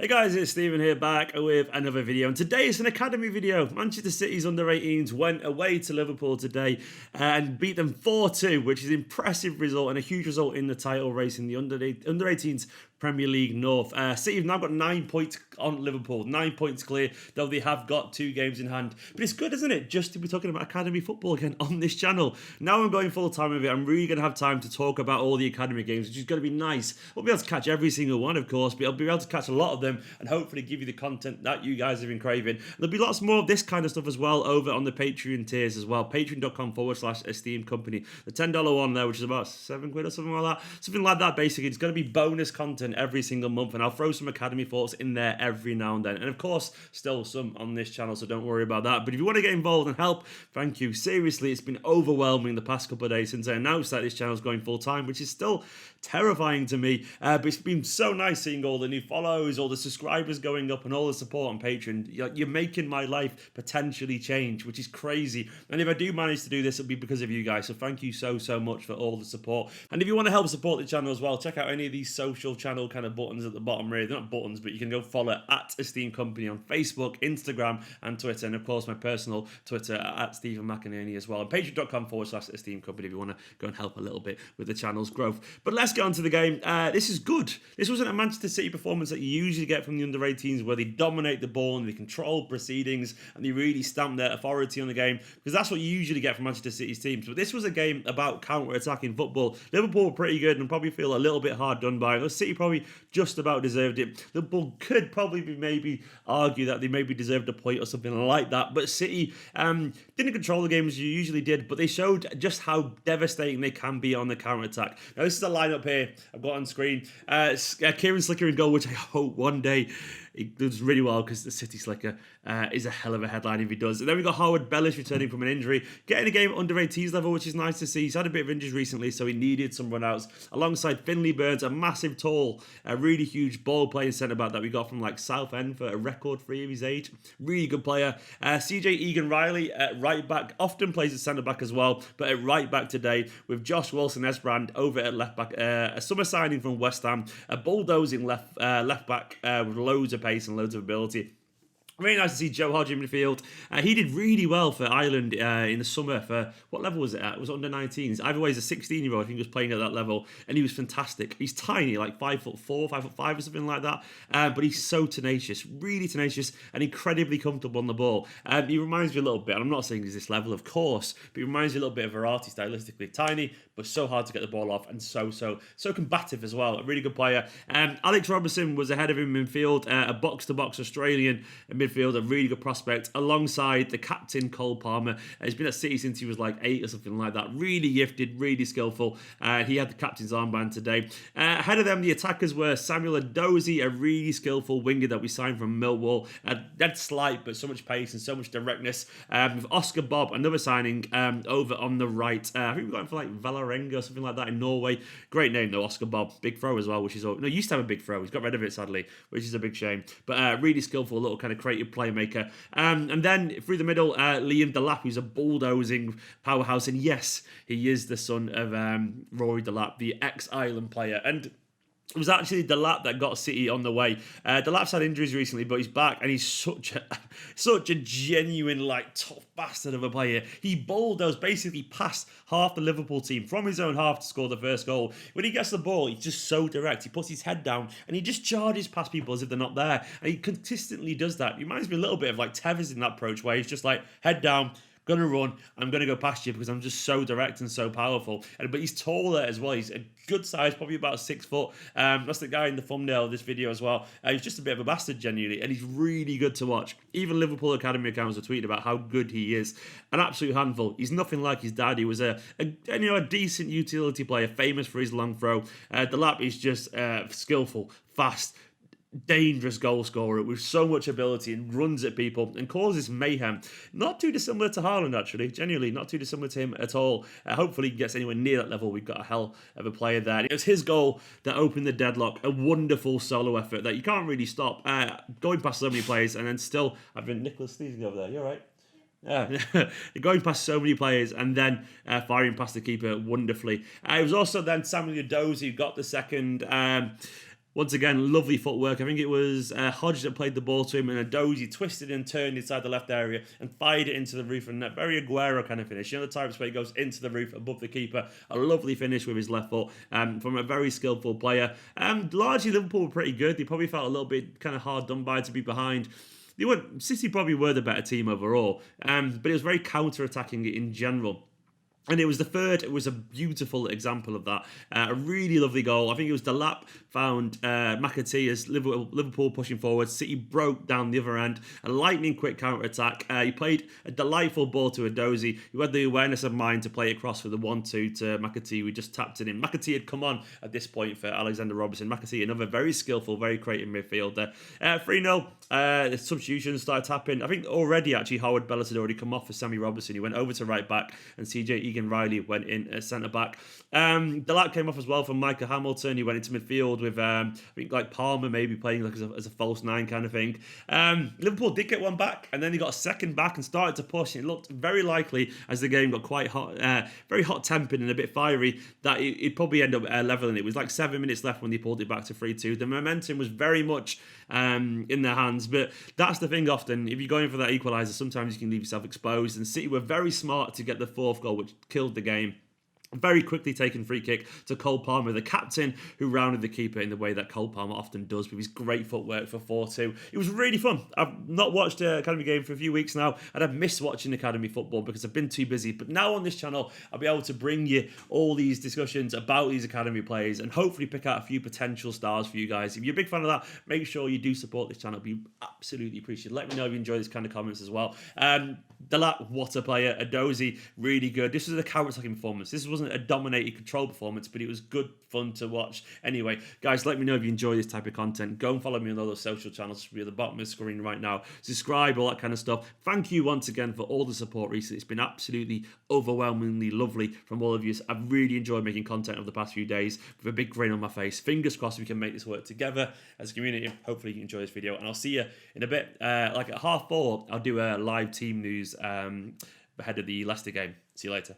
Hey guys, it's Stephen here back with another video, and today it's an academy video. Manchester City's under-18s went away to Liverpool today and beat them 4-2, which is an impressive result and a huge result in the title race in the under-18s Premier League North. City have now got 9 points on Liverpool, 9 points clear, though they have got 2 games in hand. But it's good, isn't it, just to be talking about academy football again on this channel. Now I'm going full time with it. I'm really going to have time to talk about all the academy games, which is going to be nice. I'll be able to catch every single one, of course, but I'll be able to catch a lot of them and hopefully give you the content that you guys have been craving. There'll be lots more of this kind of stuff as well over on the Patreon tiers as well. Patreon.com/Esteemed Company. The $10 one there, which is about £7 or something like that. Something like that, basically. It's going to be bonus content every single month, and I'll throw some academy thoughts in there every now and then. And of course, still some on this channel, so don't worry about that. But if you want to get involved and help, thank you. Seriously, it's been overwhelming the past couple of days since I announced that this channel's going full time, which is still terrifying to me. But it's been so nice seeing all the new follows, all the subscribers going up, and all the support on Patreon. You're making my life potentially change, which is crazy. And if I do manage to do this, it'll be because of you guys. So thank you so much for all the support. And if you want to help support the channel as well, check out any of these social channel kind of buttons at the bottom. Really, they're not buttons, but you can go follow at Esteemed Kompany on Facebook, Instagram, and Twitter. And of course, my personal Twitter at Stephen McAtee as well. And patreon.com/Esteemed Kompany if you want to go and help a little bit with the channel's growth. But let's get on to the game. This is good. This wasn't a Manchester City performance that you usually get from the under-18s, where they dominate the ball and they control proceedings and they really stamp their authority on the game, because that's what you usually get from Manchester City's teams. But this was a game about counter-attacking football. Liverpool were pretty good and probably feel a little bit hard done by. City probably just about deserved it. Liverpool could probably maybe argue that they maybe deserved a point or something like that. But City didn't control the game as you usually did, but they showed just how devastating they can be on the counter-attack. Now, this is the lineup here I've got on screen. Kieran Slicker in goal, which I hope one day he does really well, because the City Slicker is a hell of a headline if he does. And then we got Howard Bellis returning from an injury, getting a game at under 18s level, which is nice to see. He's had a bit of injuries recently, so he needed some runouts. Alongside Finley Burns, a massive, tall, really huge ball-playing centre-back that we got from like Southend for a record free of his age. Really good player. CJ Egan-Riley at right-back, often plays at centre-back as well, but at right-back today with Josh Wilson-Esbrand over at left-back. A summer signing from West Ham, a bulldozing left-back with loads of pace and loads of ability. Really nice to see Joe Hodge in midfield. He did really well for Ireland in the summer. For what level was it at? It was under 19s. Either way, he's a 16-year-old. I think he was playing at that level, and he was fantastic. He's tiny, like 5'4", 5'5" or something like that. But he's so tenacious, really tenacious, and incredibly comfortable on the ball. He reminds me a little bit, and I'm not saying he's this level, of course, but he reminds me a little bit of Verratti stylistically. Tiny, but so hard to get the ball off, and so combative as well. A really good player. Alex Robertson was ahead of him in midfield, a box-to-box Australian midfield, a really good prospect, alongside the captain Cole Palmer. He's been at City since he was like 8 or something like that. Really gifted, really skillful. He had the captain's armband today. Ahead of them, the attackers were Samuel Edozie, a really skillful winger that we signed from Millwall. Dead slight, but so much pace and so much directness. With Oscar Bob, another signing over on the right. I think we got him for like Valerenga or something like that in Norway. Great name though, Oscar Bob. Big throw as well, which is no, he used to have a big throw. He's got rid of it sadly, which is a big shame. But really skillful, little kind of creative playmaker. And then through the middle, Liam Delap, who's a bulldozing powerhouse. And yes, he is the son of Rory Delap, the ex-Ireland player. And it was actually Delap that got City on the way. Delap's had injuries recently, but he's back, and he's such a genuine, like, tough bastard of a player. He bulldozed, basically past half the Liverpool team from his own half to score the first goal. When he gets the ball, he's just so direct. He puts his head down, and he just charges past people as if they're not there. And he consistently does that. He reminds me a little bit of, like, Tevez in that approach, where he's just like, head down, gonna run, I'm gonna go past you because I'm just so direct and so powerful. But he's taller as well. He's a good size, probably about 6 foot. That's the guy in the thumbnail of this video as well. He's just a bit of a bastard genuinely, and he's really good to watch. Even Liverpool Academy accounts are tweeting about how good he is. An absolute handful. He's nothing like his dad. He was a decent utility player, famous for his long throw. Delap is just skillful, fast, dangerous goal scorer with so much ability, and runs at people and causes mayhem. Not too dissimilar to Haaland, actually. Genuinely, not too dissimilar to him at all. Hopefully he gets anywhere near that level. We've got a hell of a player there. It was his goal that opened the deadlock. A wonderful solo effort that you can't really stop. Going past so many players, and then still, I've been Nicholas sneezing over there. You all right? Yeah, going past so many players and then firing past the keeper wonderfully. It was also then Samuel Edozie who got the second. Once again, lovely footwork. I think it was Hodge that played the ball to him, and Edozie twisted and turned inside the left area and fired it into the roof. And that very Aguero kind of finish. You know, the types where he goes into the roof above the keeper. A lovely finish with his left foot from a very skillful player. Largely, Liverpool were pretty good. They probably felt a little bit kind of hard done by to be behind. City probably were the better team overall, but it was very counter-attacking in general. And it was the third. It was a beautiful example of that. A really lovely goal. I think it was Delap found McAtee as Liverpool pushing forward. City broke down the other end. A lightning quick counter-attack. He played a delightful ball to Edozie, who had the awareness of mind to play across for the 1-2 to McAtee. We just tapped it in. McAtee had come on at this point for Alexander Robertson. McAtee, another very skillful, very creative midfielder. 3-0. The substitutions started tapping. I think already, actually, Howard Bellis had already come off for Sammy Robertson. He went over to right back, and CJ Egan Riley went in at centre back. Delap came off as well from Michael Hamilton. He went into midfield with I think like Palmer maybe playing like as a false nine kind of thing. Liverpool did get one back, and then they got a second back and started to push. It looked very likely as the game got quite hot, very hot tempered and a bit fiery, that it'd probably end up leveling. It was like 7 minutes left when they pulled it back to 3-2. The momentum was very much in their hands, but that's the thing. Often, if you're going for that equaliser, sometimes you can leave yourself exposed. And City were very smart to get the fourth goal, which killed the game. Very quickly taken free kick to Cole Palmer, the captain, who rounded the keeper in the way that Cole Palmer often does with his great footwork for 4-2. It was really fun. I've not watched an academy game for a few weeks now, and I've missed watching academy football because I've been too busy. But now on this channel, I'll be able to bring you all these discussions about these academy players and hopefully pick out a few potential stars for you guys. If you're a big fan of that, make sure you do support this channel. It'd be absolutely appreciated. Let me know if you enjoy this kind of comments as well. Delap, what a player. Edozie, really good. This was a counter-attacking performance. This wasn't a dominated control performance, but it was good fun to watch. Anyway, guys, let me know if you enjoy this type of content. Go and follow me on all those social channels. It'll be at the bottom of the screen right now. Subscribe, all that kind of stuff. Thank you once again for all the support recently. It's been absolutely overwhelmingly lovely from all of you. I've really enjoyed making content over the past few days with a big grin on my face. Fingers crossed we can make this work together as a community. Hopefully you enjoy this video, and I'll see you in a bit. Like at 4:30, I'll do a live team news ahead of the Leicester game. See you later.